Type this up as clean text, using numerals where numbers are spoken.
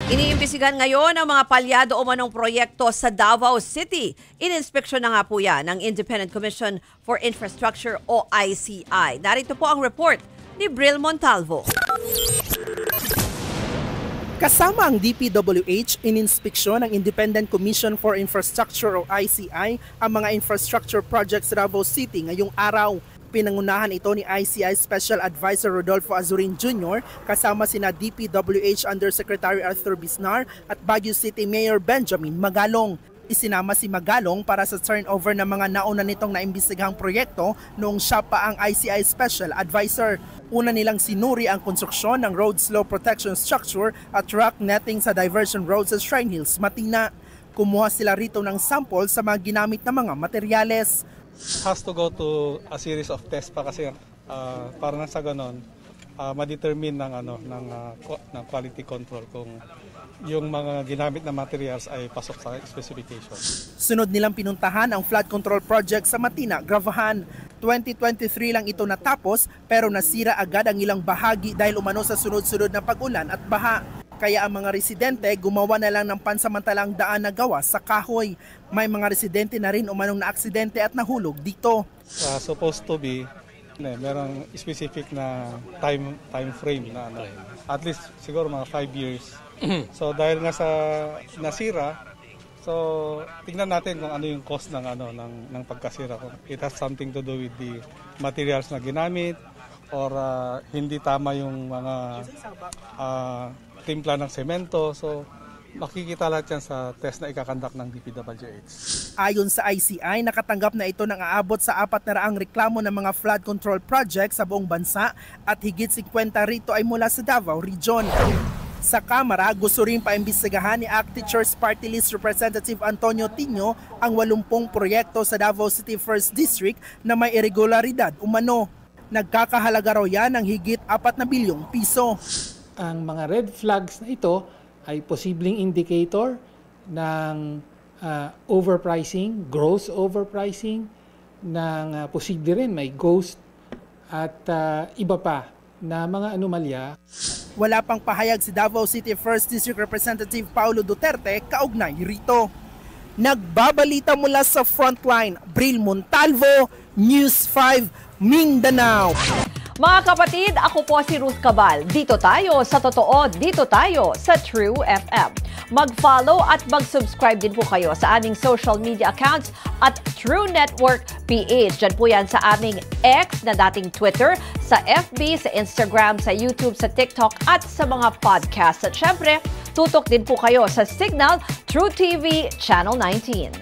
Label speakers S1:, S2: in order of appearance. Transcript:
S1: Iniimbestigahan ngayon ang mga palyado o manong proyekto sa Davao City. Ininspeksyon na nga po yan ng Independent Commission for Infrastructure o ICI. Narito po ang report ni Bril Montalvo.
S2: Kasama ang DPWH, ininspeksyon ng Independent Commission for Infrastructure o ICI ang mga infrastructure projects sa Davao City ngayong araw. Pinangunahan ito ni ICI Special Advisor Rodolfo Azurin Jr. kasama sina DPWH Undersecretary Arthur Bisnar at Baguio City Mayor Benjamin Magalong. Isinama si Magalong para sa turnover ng mga nauna nitong naimbestigahang proyekto noong siya pa ang ICI Special Advisor. Una nilang sinuri ang konstruksyon ng road slow protection structure at rock netting sa diversion road sa Shrine Hills, Matina. Kumuha sila rito ng sample sa mga ginamit na mga materyales.
S3: Has to go to a series of tests pa kasi para na sa ganon ma-determine ng quality control kung yung mga ginamit na materials ay pasok sa specification.
S2: Sunod nilang pinuntahan ang flood control project sa Matina, Gravahan. 2023 lang ito natapos pero nasira agad ang ilang bahagi dahil umano sa sunod-sunod na pag-ulan at baha. Kaya ang mga residente gumawa na lang ng pansamantalang daan na gawa sa kahoy. May mga residente na rin umanong na-aksidente at nahulog dito.
S3: Supposed to be, merong specific na time frame na at least siguro mga 5 years. So dahil nga sa nasira, so tingnan natin kung ano yung cost ng ng pagkasira. It has something to do with the materials na ginamit or hindi tama yung mga timpla ng semento. So makikita lahat yan sa test na ikakandak ng DPWH.
S2: Ayon sa ICI, nakatanggap na ito ng aabot sa 400 reklamo ng mga flood control project sa buong bansa at higit 50 rito ay mula sa Davao Region. Sa Kamara, gusto rin paimbestigahan ni ACT Teachers Party List Representative Antonio Tino ang 80 proyekto sa Davao City 1st District na may irregularidad umano. Nagkakahalaga raw yan ng higit 4 na bilyong piso.
S4: Ang mga red flags na ito ay posibleng indicator ng overpricing, gross overpricing, ng posible rin may ghost at iba pa na mga anomalya.
S2: Wala pang pahayag si Davao City 1st District Representative Paulo Duterte kaugnay rito. Nagbabalita mula sa frontline, Bril Montalvo, News 5, Mindanao.
S1: Mga kapatid, ako po si Ruth Cabal. Dito tayo sa totoo, dito tayo sa True FM. Mag-follow at mag-subscribe din po kayo sa aming social media accounts at True Network PH. Diyan po yan sa aming X na dating Twitter, sa FB, sa Instagram, sa YouTube, sa TikTok at sa mga podcast. At syempre, tutok din po kayo sa Signal True TV Channel 19.